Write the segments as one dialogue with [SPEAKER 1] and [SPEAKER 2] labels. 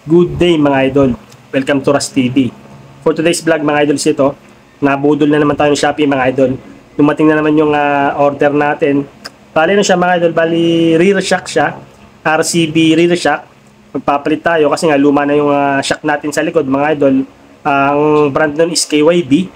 [SPEAKER 1] Good day mga idol, welcome to Ras TV. For today's vlog mga idol ito, nabudol na naman tayo ng Shopee mga idol. Dumating na naman yung order natin. Bali na siya mga idol, bali rear shock siya, RCB rear shock. Magpapalit tayo kasi nga luma na yung shock natin sa likod mga idol. Ang brand nun is KYB.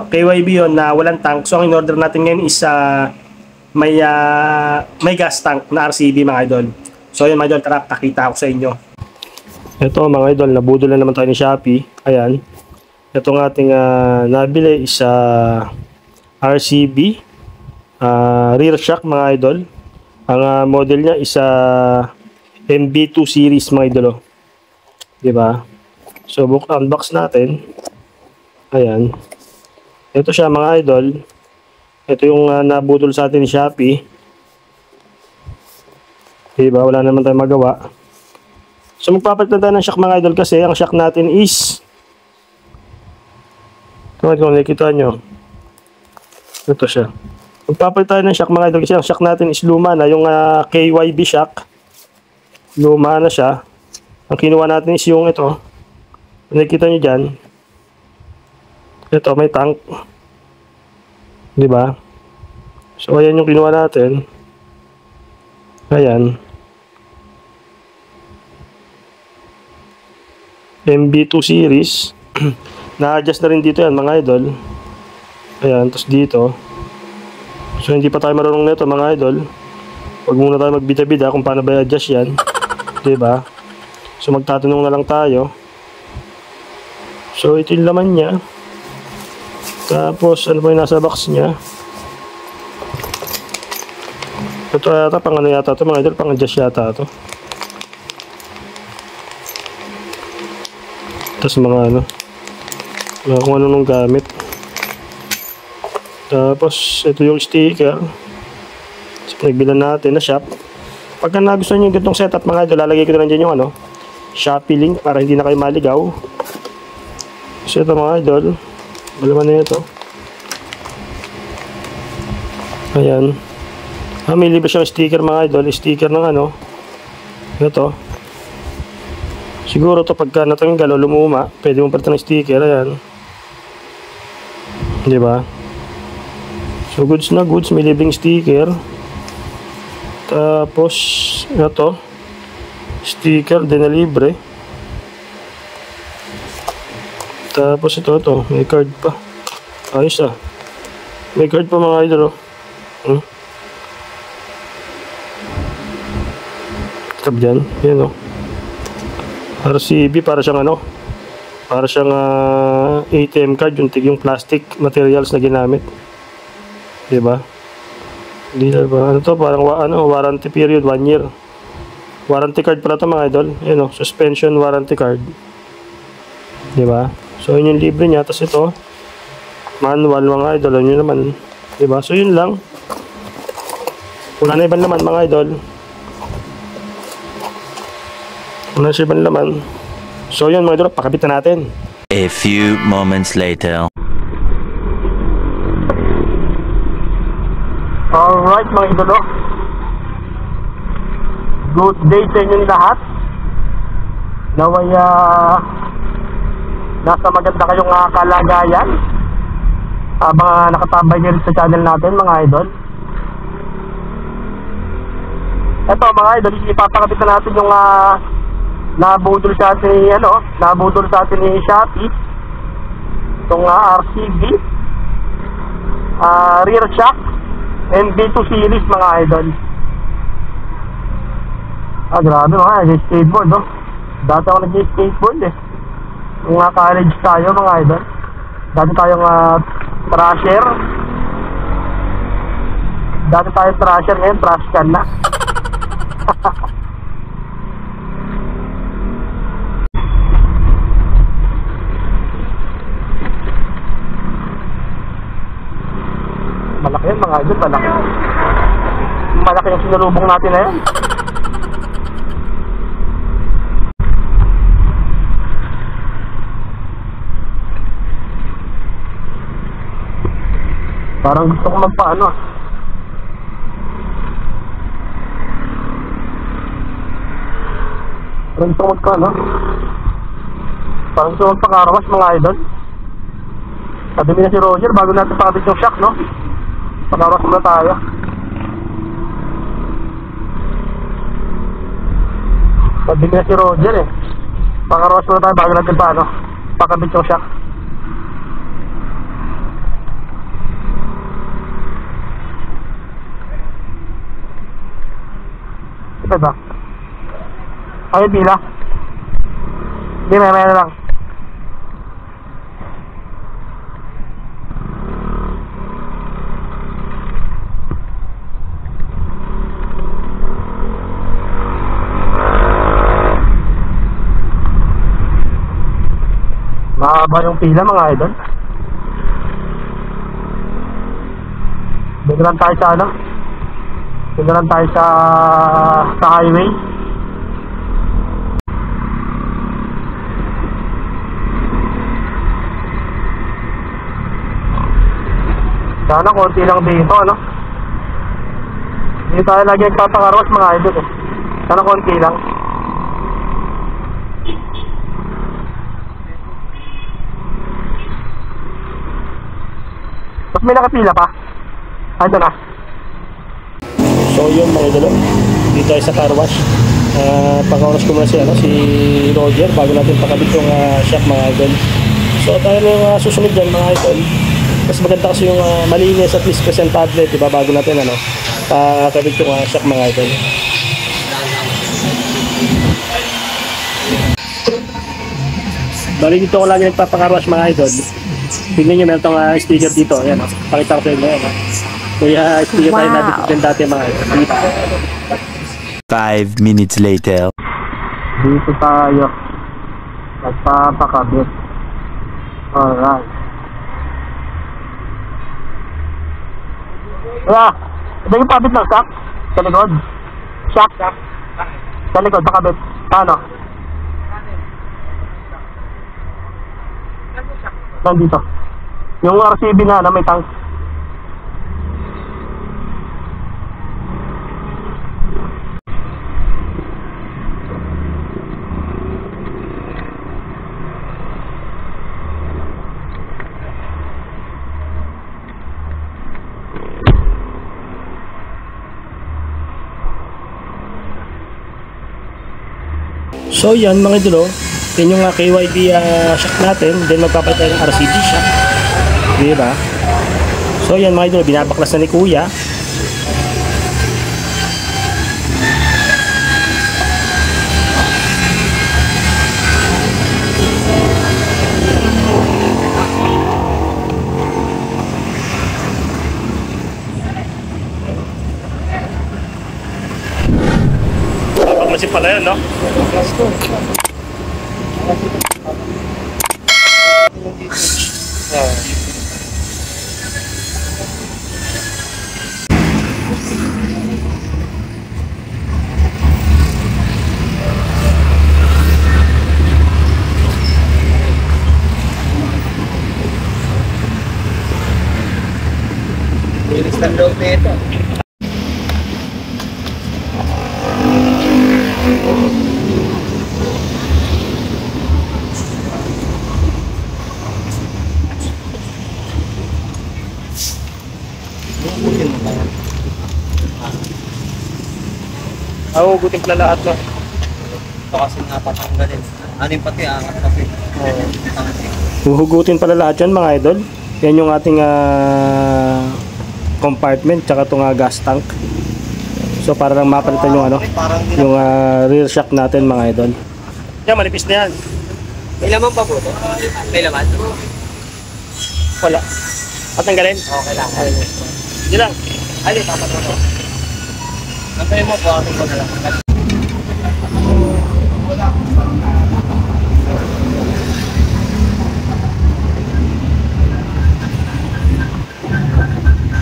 [SPEAKER 1] KYB yun na walang tank. So ang in-order natin ngayon is may gas tank na RCB mga idol. So yun mga idol, tara pakita ako sa inyo. Ito mga idol, nabudol na naman tayo ni Shopee. Ayan. Itong ating nabili is RCB rear shock mga idol. Ang model niya is MB2 series mga idol. Diba? So unbox natin. Ayan. Ito siya mga idol. Ito yung nabudol sa atin ni Shopee. Diba? Wala naman tayong magawa. So magpapalit na tayo ng shock mga idol kasi ang shock natin is kung nakikita nyo, ito siya. Magpapalit tayo ng shock mga idol kasi ang shock natin is luma na, yung KYB shock luma na siya. Ang kinuha natin is yung ito, nakikita nyo dyan, ito may tank, diba? So ayan yung kinuha natin. Ayan, MB2 series. Na-adjust na rin dito yan mga idol. Ayan, tapos dito. So hindi pa tayo marunong nito mga idol. Huwag muna tayo magbida-bida kung paano ba i-adjust yan, diba? So magtatanong na lang tayo. So ito yung laman niya. Tapos ano pa yung nasa box niya. Ito yata pang ano yata ito mga idol, pang adjust yata ito. Tapos mga ano, kung ano nung gamit. Tapos ito yung sticker. So pinagbilan natin na shop. Pagka nagustuhan nyo yung ganitong setup mga idol, lalagay ko na lang dyan yung ano, Shopee link para hindi na kayo maligaw. So ito mga idol, balaman na ito. Ayan. May libre siyang sticker mga idol, sticker ng ano, ito. Siguro to pagka natanggal o lumuma, pwede mong palitan ng sticker. Ayan. Diba? So goods na goods, may libreng sticker. Tapos ito, sticker din na libre. Tapos ito, may card pa. Ayos may card pa mga idol. Tab dyan, yan RCB, para siyang ano, para siyang ATM card, yung plastic materials na ginamit, diba? Dealer ba? Ano to? Parang warranty period 1 year. Warranty card pala to mga idol. Ayan suspension warranty card, diba? So yun yung libre niya. Tapos ito manual mga idol, yun naman, diba? So yun lang, wala na ibang laman mga idol. Wala siya ibang laman. So yun mga idol, pakabit na natin.
[SPEAKER 2] A few moments later.
[SPEAKER 1] Alright mga idol, good day sa inyong lahat. Naway nasa maganda kayong kalagayan habang nakatambay din sa channel natin mga idol. Eto mga idol, ipapakabit na natin yung nabudol sa atin ni Shopee, itong RCB rear shock MB2 series mga idol. Grabe mga skateboard dati ako nag-skateboard nung college tayo mga idol. Dati tayong trasher, ngayon trash can na. Malaki yan mga idol, malaki yung sinulubong natin na yan. Parang gusto ko magpaano. Parang gusto ko magka, no? Parang gusto ko magpakarawas mga idol. Sabi niya si Roger, bago natin pakabit yung shock, no? Pakarawas muna tayo. Sabi niya si Roger eh. Pakarawas muna tayo bago natin pa, no? Pakabit yung shock. Ito ba? Ay, pila. Hindi, may na lang. Mahaba yung pila mga idol. Bigyan tayo sa ano? Bigyan tayo sa highway. Sana konti lang dito, ano? Hindi tayo lagi nagpapakaros mga idol eh. Sana konti lang. Tapos may nakapila pa. Ay, ito na. So yun mga idol, dito tayo sa car wash. Pang-oras ko muna si Roger bago natin pakabit yung shock mga idol. So tayo na yung susunod dyan mga idol. Mas maganda kasi yung malinis at least presentable, diba, bago natin pakabit yung shock mga idol. Bali dito ko lagi nagpapakarwash mga idol. Tingnan nyo, meron itong sticker dito. Ayan, pakita ko sa inyo. Kaya sticker tayo natin din dati mga idol.
[SPEAKER 2] 5 minutes later.
[SPEAKER 1] Dito tayo nagpapakabit. Alright. Kaya, ito yung pabit ng shock sa likod. Shock sa likod, pakabit. Paano? Nandito. Yung RCB na may tank. So yan mga idol, yan yung KYB shock natin. Then magpapalit tayo ng RCB shock, diba? So yan mga idol, binabaklas na ni Kuya. Babaklasin pala yan, no?
[SPEAKER 3] Linis ng loob na ito.
[SPEAKER 1] Hugutin pala lahat, no?
[SPEAKER 3] Ito kasi nga patanggalin. Anin pati, angat pati.
[SPEAKER 1] Huhugutin pala lahat yan mga idol. Yan yung ating compartment tsaka itong gas tank. So para lang mapalitan yung yung rear shock natin mga idol. Yan, manipis na yan.
[SPEAKER 3] May laman pa po ito? May laman?
[SPEAKER 1] Wala. Patanggalin?
[SPEAKER 3] Okay lang.
[SPEAKER 1] Hindi lang.
[SPEAKER 3] Ay, dapat ito. Nantayin mo po, akin ko na lang.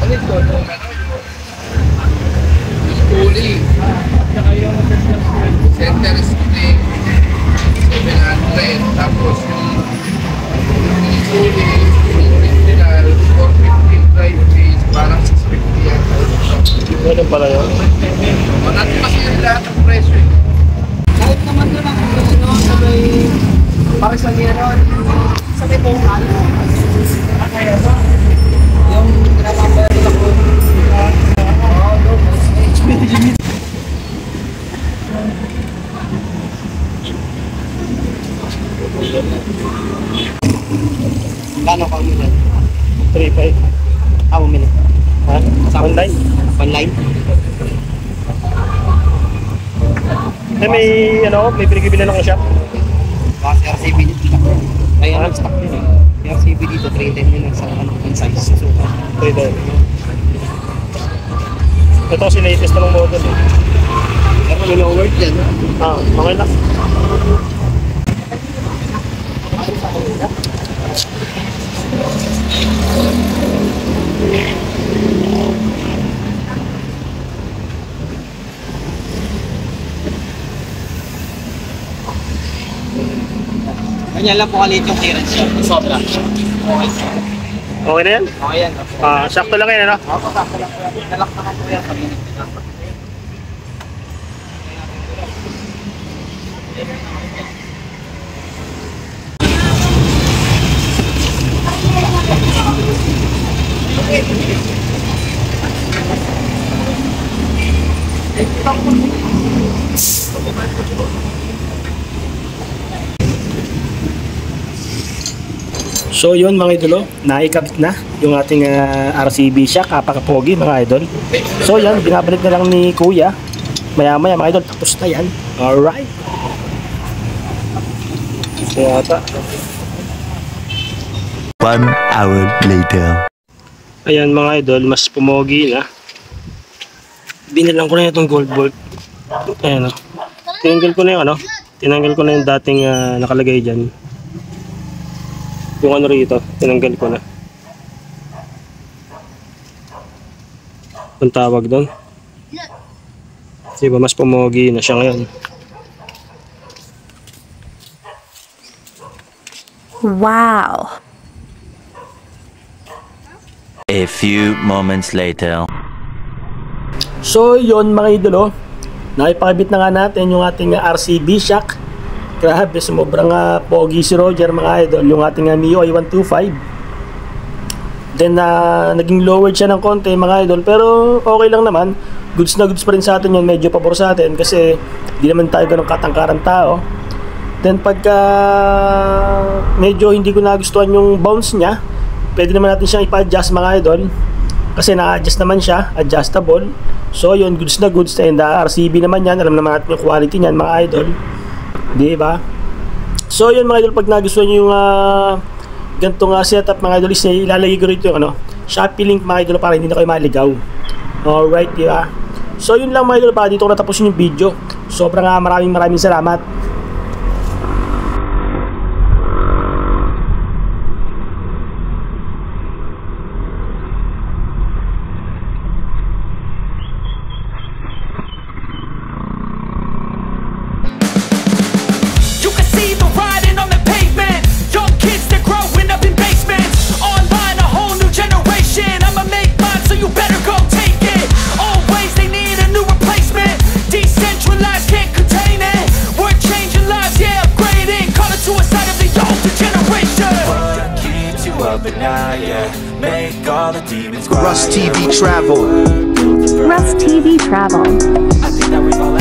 [SPEAKER 3] Ano ito?
[SPEAKER 4] Spoolie. Center spring 700. Tapos yung spoolie, yung original 450 drive base, parang 650 yan.
[SPEAKER 1] Ano pala yun?
[SPEAKER 4] Natin kasi yung lahat
[SPEAKER 3] ako sa niya noon. Sa may bungal. Kaya ba? Yung pinapapalala ko. Gano'n ka umili?
[SPEAKER 1] 3.5.
[SPEAKER 3] Umili.
[SPEAKER 1] Ha? Online?
[SPEAKER 3] Online?
[SPEAKER 1] May may pinagbibilan ng shop.
[SPEAKER 3] Kasi RCB dito. Kaya nag-stock yun eh. Yung RCB dito, 310 yun ang size. So,
[SPEAKER 1] 3.5. Ito kasi latest na ng model eh.
[SPEAKER 3] pero lowered yan.
[SPEAKER 1] Okay lang.
[SPEAKER 3] Ganyan lang po kalit yung clearance yun. Sobra. Okay.
[SPEAKER 1] Okay na yan?
[SPEAKER 3] Okay yan.
[SPEAKER 1] Sakto lang yan, ano?
[SPEAKER 3] Ako, sakto lang po yan. Nalak naman po yan. Sabihin natin.
[SPEAKER 1] So yun mga idolo, naikabit na yung ating RCB shock, kapakapogi mga idol. So yan, binabalik na lang ni Kuya. Maya maya mga idol, tapos na yan. Alright. So yata.
[SPEAKER 2] 1 hour later.
[SPEAKER 1] Ayan mga idol, mas pumogi na. Binilang ko na itong gold bolt. Ayan o. Tinanggal ko na yung tinanggal ko na yung dating nakalagay dyan. Yung rito, tinanggal ko na. Ang tawag doon. Diba, mas pumogi na siya ngayon.
[SPEAKER 5] Wow!
[SPEAKER 2] A few moments later.
[SPEAKER 1] So yun mga idolo, nakipakabit na nga natin yung ating RCB shock. Grabe, sobrang pogi si Roger mga idol, yung ating MIUI 125. Then naging lowered siya ng konti mga idol, pero okay lang naman. Goods na goods pa rin sa atin yun, medyo pabor sa atin kasi di naman tayo ganong katangkaran tao. Then pagka medyo hindi ko nagustuhan yung bounce niya, pwede naman natin siyang ipa-adjust mga idol. Kasi na-adjust naman siya, adjustable. So yun, goods na goods. And RCB naman yan, alam naman natin yung quality niyan mga idol. Di ba? So yun mga idol, pag nagustuhan nyo yung ganitong setup mga idol, is ilalagay ko rito yung Shopee link mga idol para hindi na kayo maligaw. Alright, di ba? So yun lang mga idol, para dito ko natapusin yung video. Sobrang maraming salamat.
[SPEAKER 6] Rust TV Travel.
[SPEAKER 5] Rust TV Travel.
[SPEAKER 3] I think that we've all